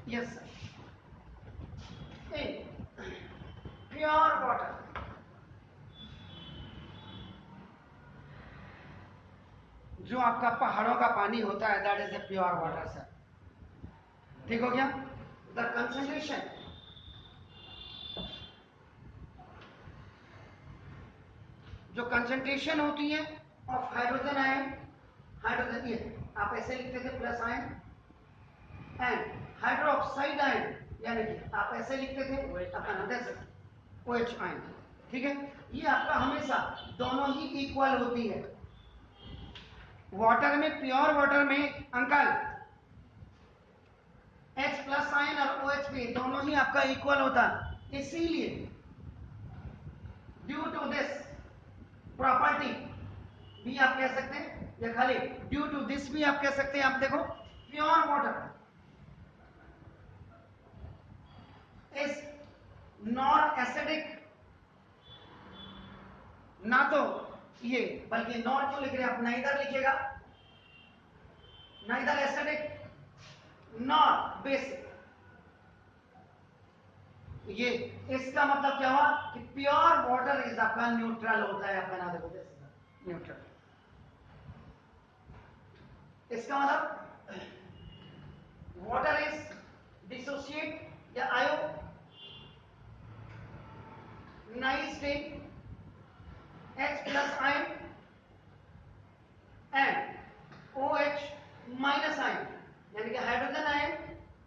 Yes sir, in pure water, जो आपका पहाड़ों का पानी होता है that is a pure water sir. ठीक हो गया? द कंसंट्रेशन जो कंसंट्रेशन होती है ऑफ हाइड्रोजन आयन, हाइड्रोजन ये आप ऐसे लिखते थे plus ion, and hydroxide ion यानी कि आप ऐसे लिखते थे OH आयन। ठीक है, ये आपका हमेशा दोनों ही इक्वल होती है। वाटर में, प्योर वाटर में अंकल H प्लस आयन और OH भी दोनों ही आपका इक्वल होता है। इसीलिए ड्यू टू दिस प्रॉपर्टी भी आप कह सकते हैं, या खाली ड्यू टू दिस भी आप कह सकते हैं। आप देखो, pure water is non acidic, ना तो ये, बल्कि नॉन क्यों लिख रहे हैं आप, नाइदर लिखिएगा, नाइदर एसिडिक नॉट बेसिक। ये इसका मतलब क्या हुआ कि प्योर वाटर इज आपका न्यूट्रल होता है, आपका ना देखो न्यूट्रल। इसका मतलब वाटर इज डिसोसिएट या ionised in H plus ion and OH minus ion, यानी कि हाइड्रोजन आयन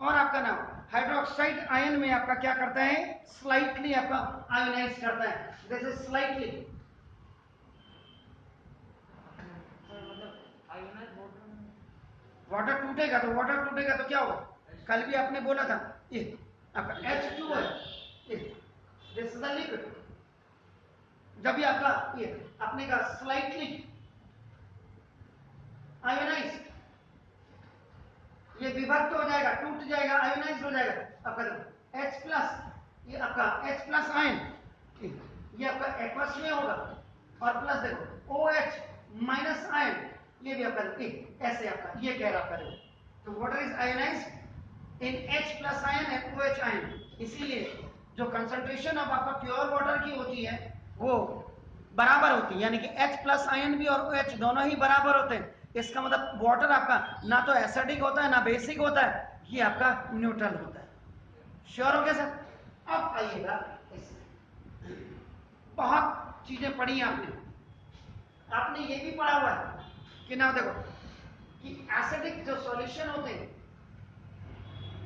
और आपका नाम हाइड्रोक्साइड आयन में आपका क्या करता है, स्लाइटली आपका आयोनाइज करता है। This is slightly. वाटर टूटेगा तो, वाटर टूटेगा तो क्या होगा, कल भी आपने बोला था ये आपका H2 है, दिस इज द लिक्विड। जब भी आपका ये अपने का स्लाइटली आयोनाइज, ये विभक्त हो जाएगा, टूट जाएगा, आयोनाइज हो जाएगा आपका H प्लस, ये आपका H प्लस आयन ये आपका एक्वस में होगा, और प्लस देखो OH माइनस आयन ये भी आपका ऐसे आपका ये कह रहा करेगा। तो water is ionised in H plus ion and OH ion. इसीलिए जो कंसंट्रेशन ऑफ आपका प्योर वाटर की होती है वो बराबर होती है, यानी कि H प्लस आयन भी और OH दोनों ही बराबर होते हैं। इसका मतलब वाटर आपका ना तो एसिडिक होता है ना बेसिक होता है, ये आपका न्यूट्रल होता है। श्योर हो गया सर? अब आइएगा इसमें बहुत चीजें पढ़ी आपने, आपने ये भी पढ़ा हुआ है कि ना देखो कि एसिडिक जो सॉल्यूशन होते हैं,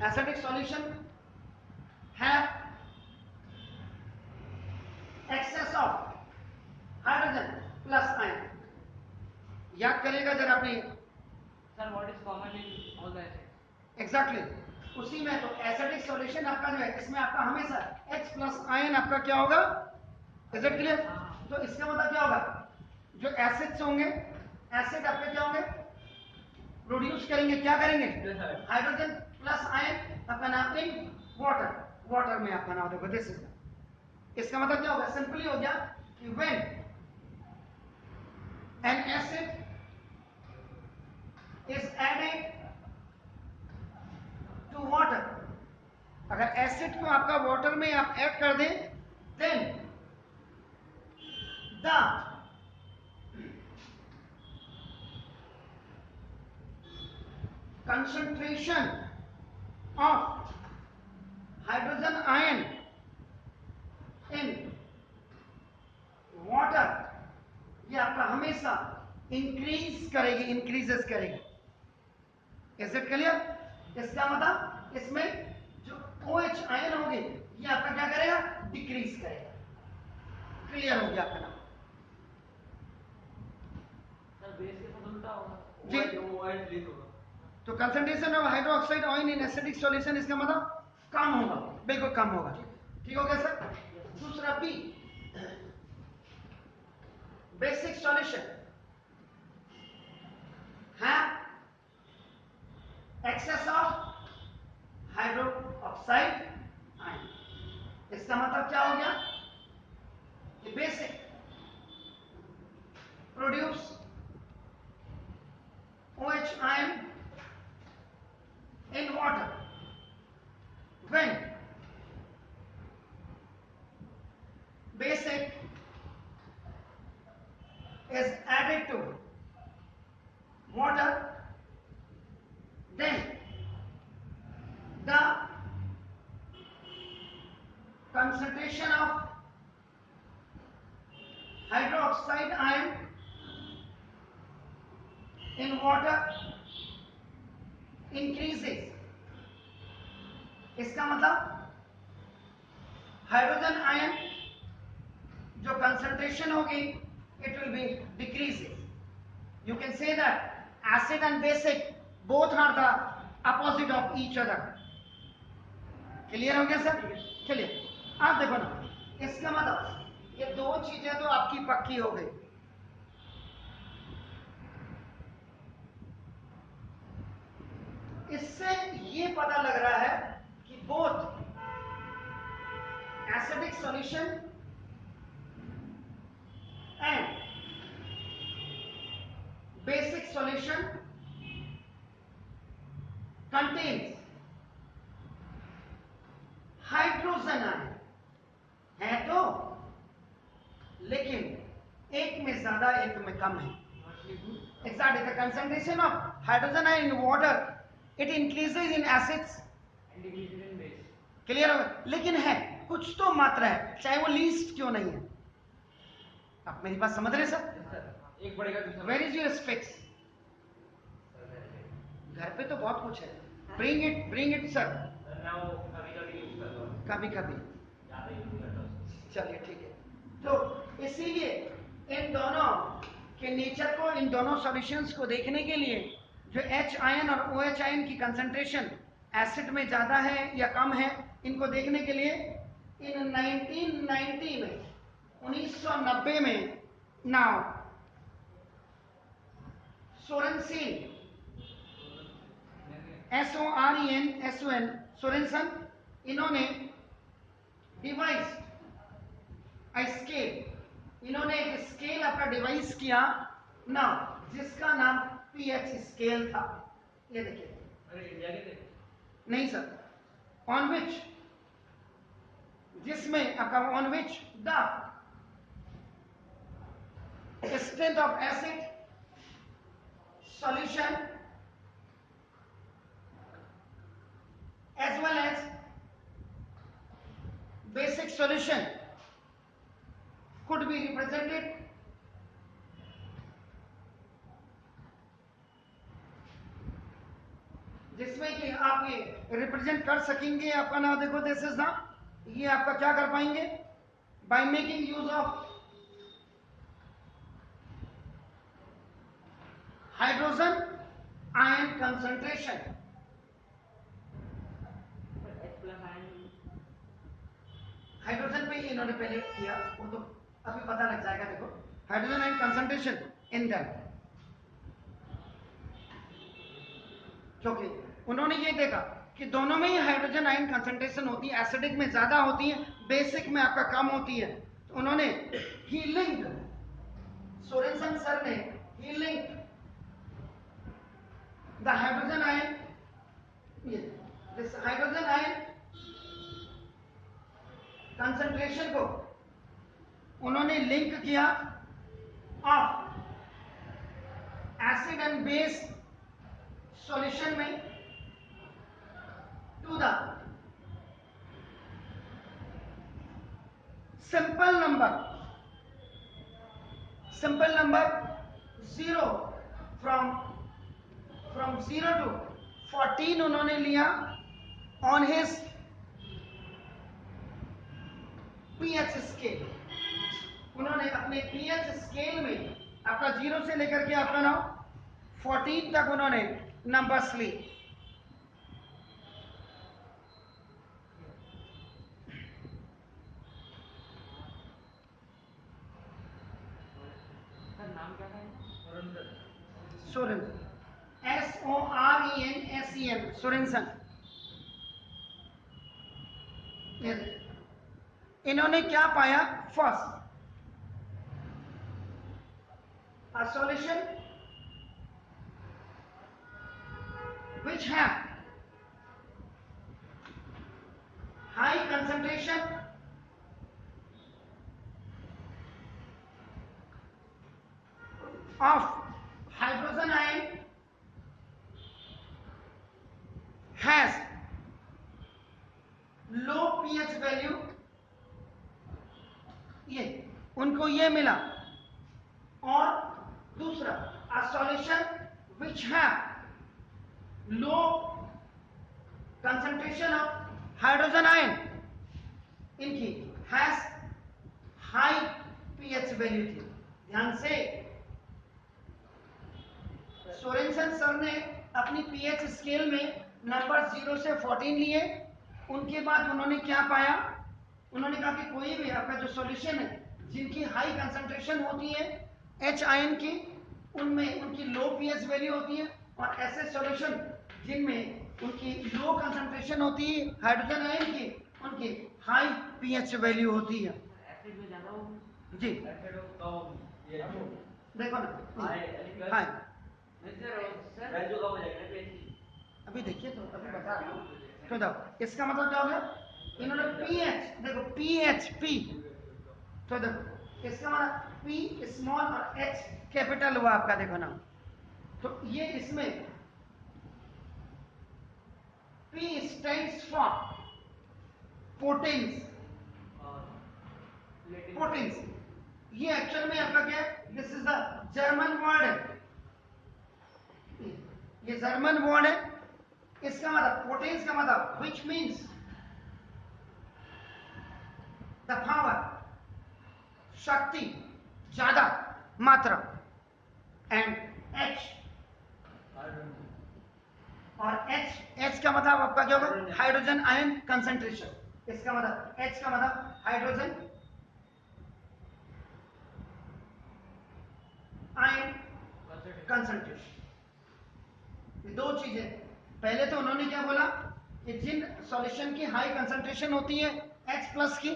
एसिडिक सॉल्यूशन है excess of hydrogen plus ion. याद करिएगा जरा आपने sir what is common in all the acids? Exactly उसी में तो एसिडिक सॉल्यूशन आपका जो है इसमें आपका हमेशा H प्लस आयन आपका क्या होगा, इज इट क्लियर? तो इसका मतलब क्या होगा, जो एसिड्स होंगे, एसिड आपके क्या होंगे, प्रोड्यूस करेंगे, क्या करेंगे, हाइड्रोजन प्लस आयन आपका नाम इन वाटर, वाटर में आपका नाम देखो दिस इज। इसका मतलब क्या होगा, सिंपली हो गया कि when an acid is added to water, अगर एसिड को आपका वाटर में आप ऐड कर दें, then the concentration of hydrogen ion in water ये आपका हमेशा इंक्रीज करेगी, इंक्रीजेस करेगी। Is it clear? इसका मतलब इसमें जो OH आयन होगी ये आपका क्या करेगा, डिक्रीज करेगा। क्लियर हो गया आपका नाम? सर बेस के साथ उल्टा होगा जी, OH लीक होगा। तो concentration of hydroxide ion in acidic solution इसका मतलब कम होगा, बिल्कुल कम होगा। ठीक हो गया सर? दूसरा बी, बेसिक सॉल्यूशन है एक्सेस ऑफ हाइड्रोक्साइड आयन। इसका मतलब क्या हो गया कि basic produce OH ion in water when basic is added to water, then the concentration of hydroxide ion in water increases. इसका मतलब हाइड्रोजन आयन जो कंसंट्रेशन होगी it will be decreases. You can say that acid and basic both are the opposite of each other. Clear हो गया sir? चलिए आप देखो ना, इसका मतलब ये दो चीजें तो आपकी पक्की हो गई। इससे ये पता लग रहा है कि both acidic solution and basic solution contains hydrogen ion है तो, लेकिन एक में ज्यादा एक में कम है। Exactly, the concentration of hydrogen ion in water it increases in acids and decreases in base. Clear हो? लेकिन है कुछ तो मात्रा है, चाहे वो लीस्ट क्यों नहीं है। आप मेरी बात समझ रहे सर? एक बढ़ेगा दूसरा। Where is your specs? घर पे तो बहुत कुछ है। Bring it sir. मैं वो कभी-कभी यूज करता हूँ। कभी-कभी। ज़्यादा यूज नहीं करता हूँ। चलिए ठीक है। तो इसीलिए इन दोनों के नेचर को, इन दोनों सॉल्यूशंस को देखने के लिए जो H आयन और OH आयन की कंसंट्रेशन एसिड में ज्यादा है या कम है, इनको देखने के लिए इन 1990 में 1990 में नाउ सोरेनसन SORENSON सोरेनसन इन्होंने डिवाइस स्केल, इन्होंने एक स्केल अपना डिवाइस किया ना, जिसका नाम पीएच स्केल था। ये देखिए। अरे इंडिया के थे? नहीं सर, ऑन विच, जिसमें आपका on which the strength of acid solution as well as basic solution could be represented जिसमें कि आप ये रिप्रेजेंट कर सकेंगे। आपका नाम देखो, दिस इज ना, ये आपका क्या कर पाएंगे, by making use of hydrogen ion concentration. Hydrogen पे इन्होंने पहले किया, वो तो अभी पता लग जाएगा। देखो hydrogen ion concentration in that, क्योंकि उन्होंने ये देखा कि दोनों में ही हाइड्रोजन आयन कंसंट्रेशन होती है, एसिडिक में ज्यादा होती है, बेसिक में आपका कम होती है। तो उन्होंने ही लिंक, सोरेनसन सर ने ही link the hydrogen ion, this hydrogen ion concentration को उन्होंने लिंक किया of acid and base solution में to the simple number 0 from 0 to 14 उन्होंने लिया ऑन हिज पीएच स्केल। उन्होंने अपने पीएच स्केल में आपका 0 से लेकर के आपका नाम 14 तक उन्होंने नंबर्स ली। नाम क्या था? Sorensen, SORENSEN Sorensen. इन्होंने क्या पाया, first a solution which have of hydrogen ion has low pH value, ये उनको ये मिला। और दूसरा, a solution which have low concentration of hydrogen ion, इनकी has high pH value थी। ध्यान से, सोरेनसन सर ने अपनी पीएच स्केल में नंबर 0 से 14 लिए। उनके बाद उन्होंने क्या पाया, उन्होंने कहा कि कोई भी आपका जो सॉल्यूशन है जिनकी हाई कंसंट्रेशन होती है एच आयन की, उनमें उनकी लो पीएच वैल्यू होती है, और ऐसे सॉल्यूशन जिनमें उनकी लो कंसंट्रेशन होती है हाइड्रोजन आयन की, उनकी हाई पीएच वैल्यू होती है। एसिड में ज्यादा होगी जी एसिड कम, ये देखो ना, हाई सर वैल्यू कम हो जाएगा पीएच। अभी देखिए तो अभी बता रहा हूँ। तो देखो इसका मतलब क्या हो गया, इन्होंने पीएच, देखो पीएच पी, तो देखो इसका मतलब पी स्मॉल और एच कैपिटल हुआ आपका, देखो ना। तो ये इसमें P stands for potence, potence ये एक्चुअल में आपका क्या है, this is the German word है, ये जर्मन वर्ड है। इसका मतलब पोटेंस का मतलब विच मीन्स द पावर, शक्ति, ज्यादा मात्रा, एंड एच, और एच का मतलब आपका क्या होगा, हाइड्रोजन आयन कंसंट्रेशन। इसका मतलब एच का मतलब हाइड्रोजन आयन कंसंट्रेशन। दो चीजें, पहले तो उन्होंने क्या बोला कि जिन सॉल्यूशन की हाई कंसंट्रेशन होती है H+ की,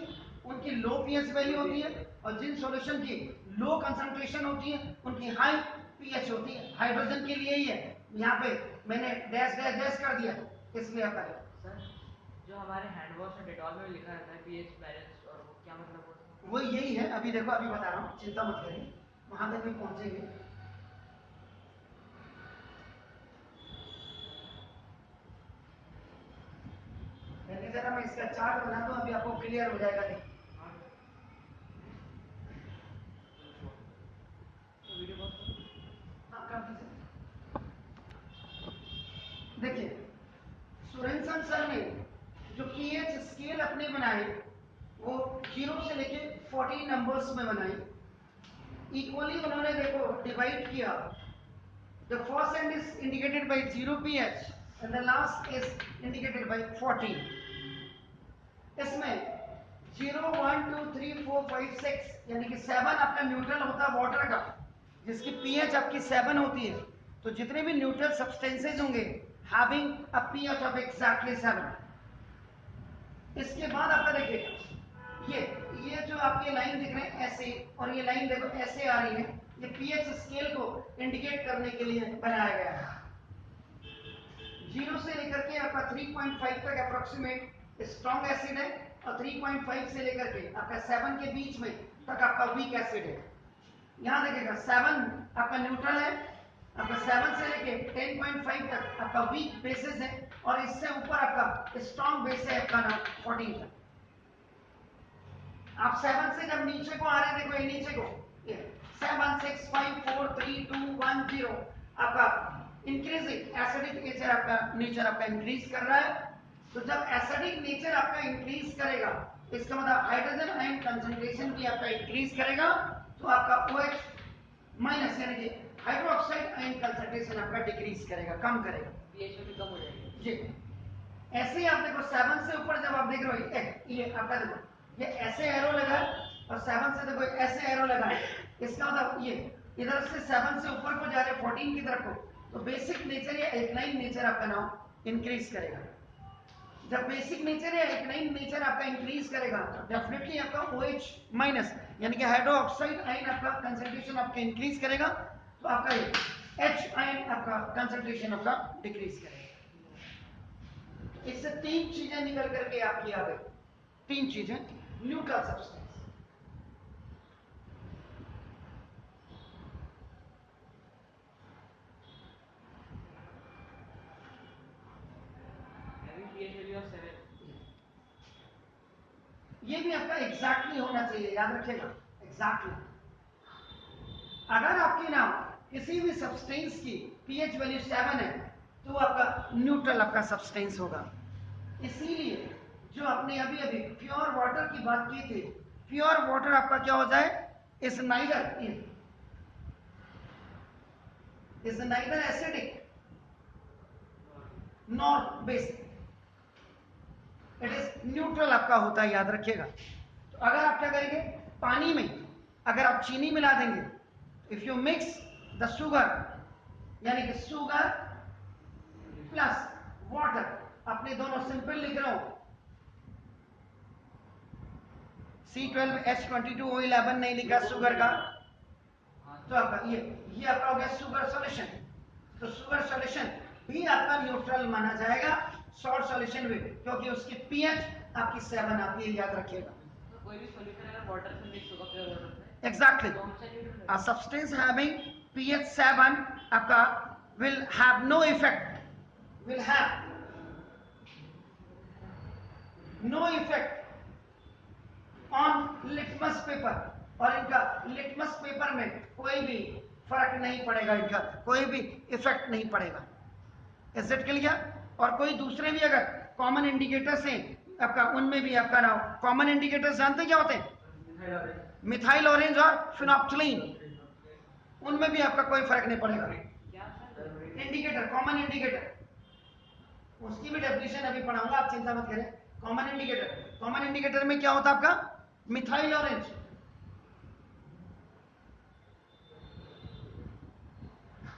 उनकी लो पीएच वैल्यू होती है, और जिन सॉल्यूशन की लो कंसंट्रेशन होती है उनकी हाई पीएच होती है। हाइड्रोजन के लिए ही है, यहाँ पे मैंने डैश डैश डैश कर दिया, इसलिए आपका सर जो हमारे हैंड वॉश और डेटॉल में लिखा रहता है पीएच बैलेंस, और वो क्या मतलब होता है? वो यही है। अभी देखो, अभी बता रहा हूँ, चिंता मत करिए, वहां तक भी पहुंचेंगे। पहले जरा मैं इसका चार्ट बना दूं, अभी आपको क्लियर हो जाएगा। देखिए सोरेनसन सर ने जो पीएच स्केल अपने बनाए वो 0 से लेके 14 नंबर्स में बनाए। इक्वली उन्होंने देखो डिवाइड किया। The first and is indicated by 0 pH and the last is indicated by 14। इसमें 0 1 2 3 4 5 6 यानी कि 7 आपका न्यूट्रल होता है वाटर का, जिसकी पीएच आपकी 7 होती है। तो जितने भी न्यूट्रल सब्सटेंसेज होंगे having a pH of exactly 7। इसके बाद आपका देखिएगा ये जो आपके लाइन दिख रहे हैं ऐसे, और ये लाइन देखो ऐसे आ रही है, ये पीएच स्केल को इंडिकेट करने के लिए बनाया गया है। 0 से लेकर के आपका 3.5 तक अप्रोक्सीमेट स्ट्रॉन्ग एसिड है, और 3.5 से लेकर के आपका 7 के बीच में तक आपका वीक एसिड है। यहाँ देखिएगा 7 आपका न्यूट्रल है, आपका 7 से लेके 10.5 तक आपका वीक बेसिस है, और इससे ऊपर आपका स्ट्रॉन्ग बेस है आपका ना 14 तक। आप 7 से जब नीचे को आ रहे हैं, देखो ये नीचे को, ये 7 6 5 4 3 2 1 0 आपका इंक्रीजिंग एसिडिक नेचर आपका इंक्रीज कर रहा है। तो जब एसिडिक नेचर आपका इंक्रीज करेगा, इसका मतलब हाइड्रोजन आयन कंसंट्रेशन भी आपका इंक्रीज करेगा, तो आपका OH माइनस यानी कि हाइड्रोक्साइड आयन कंसंट्रेशन आपका डिक्रीज करेगा, कम करेगा, पीएच भी कम हो जाएगा जी। ऐसे ही आप देखो 7 से ऊपर जब आप देख रहे हो, ये आपका देखो ये ऐसे एरो लगा है, और 7 से देखो ऐसे एरो लगा है। इसका मतलब ये इधर से 7 से ऊपर को जा रहे 14 की तरफ को, तो बेसिक नेचर या एल्कलाइन नेचर आपका नाउ इंक्रीज करेगा। जब बेसिक नेचर या एल्कलाइन नेचर आपका इंक्रीज करेगा, तो डेफिनेटली आपका OH माइनस यानी कि हाइड्रोक्साइड आयन आपका कंसंट्रेशन आपका इंक्रीज करेगा, तो आपका H आयन आपका कंसंट्रेशन आपका डिक्रीज करेगा। इससे 3 चीजें निकल करके आपकी आ गई, 3 चीजें। न्यूट्रल सब्सटेंस, ये भी आपका एग्जैक्टली होना चाहिए, याद रखिएगा एग्जैक्टली। अगर आपकी ना किसी भी सब्सटेंस की पीएच वैल्यू 7 है तो आपका न्यूट्रल आपका सब्सटेंस होगा। इसीलिए जो आपने अभी अभी प्योर वाटर की बात की थी, प्योर वाटर आपका क्या हो जाए, is neither acidic nor basic, it is neutral आपका होता है, याद रखिएगा। तो अगर आप क्या करेंगे, पानी में अगर आप चीनी मिला देंगे, if you mix the sugar, यानी कि शुगर प्लस वाटर, अपने दोनों सिंपल लिख रहा हूं, C12H22O11 नहीं लिखा शुगर का, तो आपका ये आपका हो गया शुगर सॉल्यूशन। तो शुगर सॉल्यूशन भी आपका न्यूट्रल माना जाएगा, सॉल्ट सॉल्यूशन भी, क्योंकि उसकी पीएच आपकी 7 आती है, याद रखिएगा। तो कोई भी सॉल्यूशन अगर वाटर से मिक्स होगा प्योर वाटर से, एग्जैक्टली, तो हमसे neutral a substance having pH 7 आपका will have no effect, will have no effect on litmus paper, और इनका लिटमस पेपर में कोई भी फर्क नहीं पड़ेगा, इनका कोई भी इफेक्ट नहीं पड़ेगा। Is it clear? और कोई दूसरे भी अगर कॉमन इंडिकेटर्स हैं आपका, उनमें भी आपका ना, कॉमन इंडिकेटर्स जानते क्या होते हैं? मिथाइल ऑरेंज और फिनोप्थलीन, उनमें भी आपका कोई फर्क नहीं पड़ेगा। इंडिकेटर, कॉमन इंडिकेटर, उसकी भी डेफिनेशन अभी पढ़ाऊंगा, आप चिंता मत करें। कॉमन इंडिकेटर, कॉमन इंडिकेटर में क्या होता है आपका? मिथाइल ऑरेंज,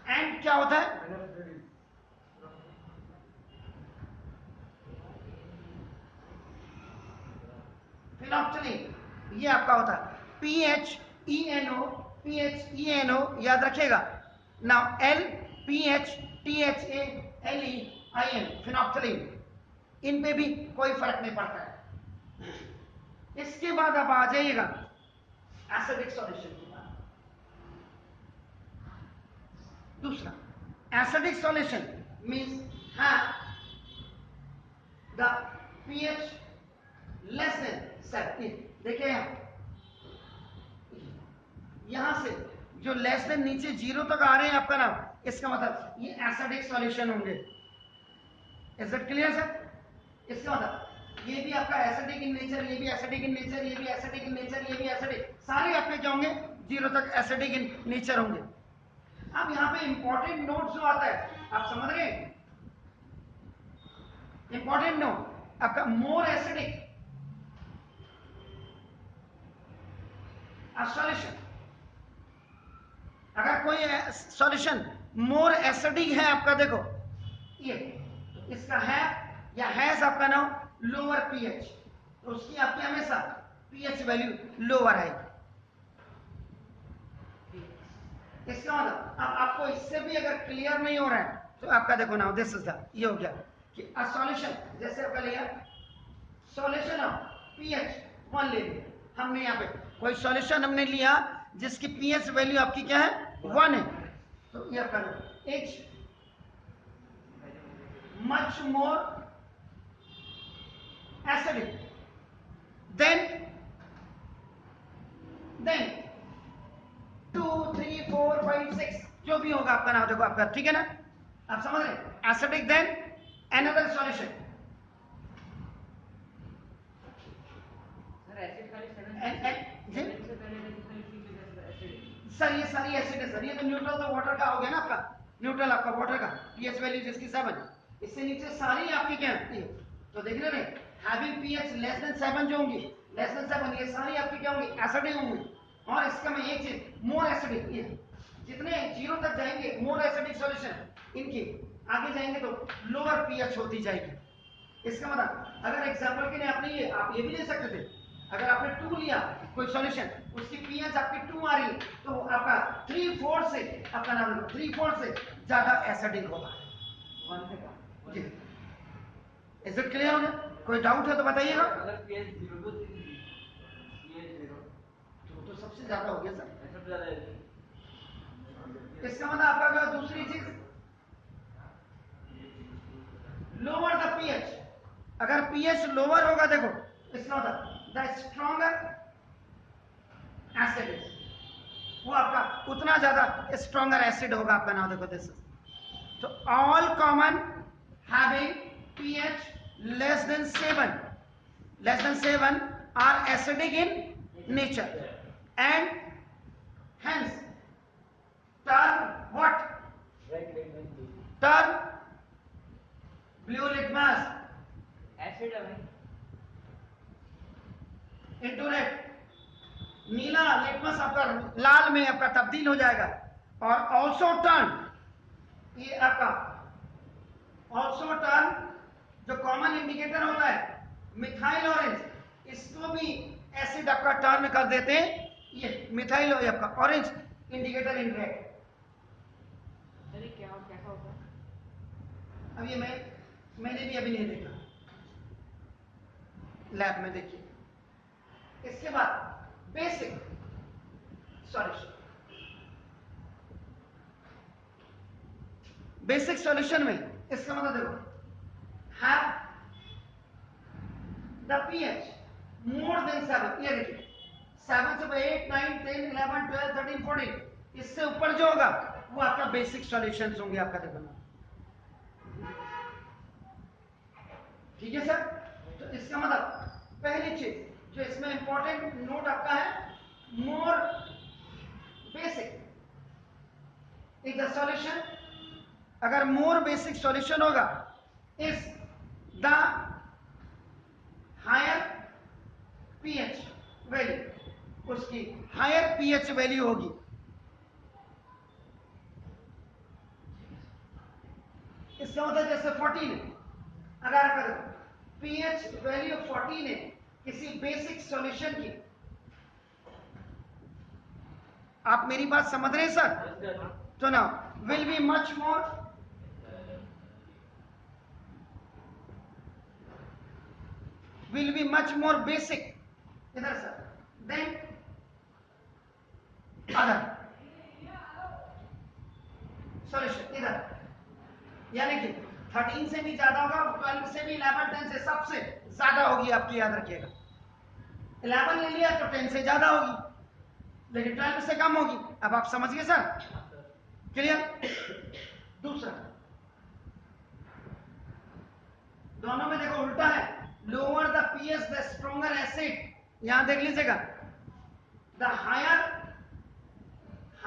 एंड क्या होता है? फिनोप्थलीन, ये आपका होता है PHENO, PHENO याद रखिएगा। नाउ LPHTHALEIN, फिनोप्थलीन, इन पे भी कोई फर्क नहीं पड़ता है। इसके बाद आप आ जाइएगा एसिडिक सॉल्यूशन की बात। दूसरा, acidic solution means have the pH less than 7। देखिए यहां से जो लेस देन नीचे 0 तक आ रहे हैं आपका नाम, इसका मतलब ये एसिडिक सॉल्यूशन होंगे। Is it clear sir? इसका मतलब ये भी आपका एसिडिक इन नेचर, ये भी एसिडिक इन नेचर, ये भी एसिडिक इन नेचर, ये भी एसिडिक, सारे आपके क्या होंगे? 0 तक एसिडिक इन नेचर होंगे। अब यहां पे इंपॉर्टेंट नोट जो आता है, आप समझ रहे हैं? इंपॉर्टेंट नोट आपका मोर एसिडिक सॉल्यूशन, अगर कोई सॉल्यूशन मोर एसिडिक है आपका, देखो ये इसका है या हैज आपका नाम लोअर पीएच, तो उसकी आपकी हमेशा पीएच वैल्यू लोअर आएगी। इसका मतलब अब आपको इससे भी अगर क्लियर नहीं हो रहा है तो आपका देखो नाउ दिस इज द, ये हो गया कि अ सॉल्यूशन, जैसे आपका लिया सॉल्यूशन ऑफ पीएच 1 ले लिया हमने, यहाँ पे कोई सॉल्यूशन हमने लिया जिसकी पीएच वैल्यू आपकी क्या है? 1 है, तो ये आपका H much more acidic then 2, 3, 4, 5, 6 जो भी होगा आपका नाम, देखो आपका, ठीक है ना? आप समझ रहे? Acidic then another solution, sir ये सारी एसिड है सर, ये तो न्यूट्रल तो वाटर का हो गया ना आपका, न्यूट्रल आपका वाटर का पीएच वैल्यू जिसकी 7, इससे नीचे सारी आपकी क्या है? तो देख रहे हैं हैविंग पीएच लेस देन 7 जो होंगी, लेस देन 7, ये सारी आपकी क्या होंगी? एसिडिक होंगी। और इसका मैं एक चीज, मोर एसिडिक, ये जितने 0 तक जाएंगे मोर एसिडिक सॉल्यूशन, इनकी आगे जाएंगे तो लोअर पीएच होती जाएगी। इसका मतलब अगर एग्जांपल के लिए आपने ये, आप ये भी ले सकते थे, अगर आपने 2 लिया कोई सॉल्यूशन, उसकी पीएच आपकी 2 आ रही है, तो आपका 3/4 से आपका नाम 3/4 से ज्यादा एसिडिक होगा। जी, इज इट क्लियर हो गया? कोई डाउट है तो बताइएगा। अगर पीएच 0 तो पीएच 0 तो सबसे ज्यादा हो गया सर, सबसे ज्यादा है। इसका मतलब आपका क्या? दूसरी चीज लोअर द पीएच, अगर पीएच लोअर होगा, देखो इसका मतलब द स्ट्रॉन्गर एसिड इज, वो आपका उतना ज्यादा स्ट्रॉन्गर एसिड होगा आपका। नाम देखो दिस, तो all common having pH less than 7 are acidic in nature and hence turn what? Turn blue litmus acid है भाई, into red, नीला लिटमस आपका लाल में आपका तब्दील हो जाएगा। और ऑल्सो टर्न, ये आपका ऑल्सो टर्न जो कॉमन इंडिकेटर होता है मिथाइल ऑरेंज, इसको भी एसिड आपका टर्न कर देते हैं। ये मिथाइल आपका ऑरेंज इंडिकेटर इन रेड। अरे क्या कैसा होता है? अब ये मैंने भी अभी नहीं देखा, लैब में देखिए। इसके बाद बेसिक सॉल्यूशन, बेसिक सॉल्यूशन में इसका मतलब देखो, have the pH more than 7, ये देखिए 7 से 8 9 10 11 12 13 14, इससे ऊपर जो होगा वो आपका बेसिक सॉल्यूशंस होंगे आपका। देखो ठीक है सर। तो इसका मतलब पहली चीज जो इसमें इंपॉर्टेंट नोट आपका है, more basic is the solution. अगर मोर बेसिक सॉल्यूशन होगा is the higher pH value, उसकी हायर pH वैल्यू होगी। इसका मतलब जैसे 14 है, अगर pH वैल्यू 14 है किसी बेसिक सॉल्यूशन की, आप मेरी बात समझ रहे हैं सर? तो ना will be much more basic इधर सर देन अदर सॉल्यूशन इधर, यानी कि 13 से भी ज्यादा होगा, 12 से भी 11 10 से सबसे ज्यादा होगी आपकी, याद रखिएगा। 11 ले लिया तो 10 से ज्यादा होगी, लेकिन 12 से कम होगी। अब आप समझ गए सर? क्लियर? दूसरा, दोनों में देखो उल्टा है, lower the pH the stronger acid. यहां देख लीजिएगा, द हायर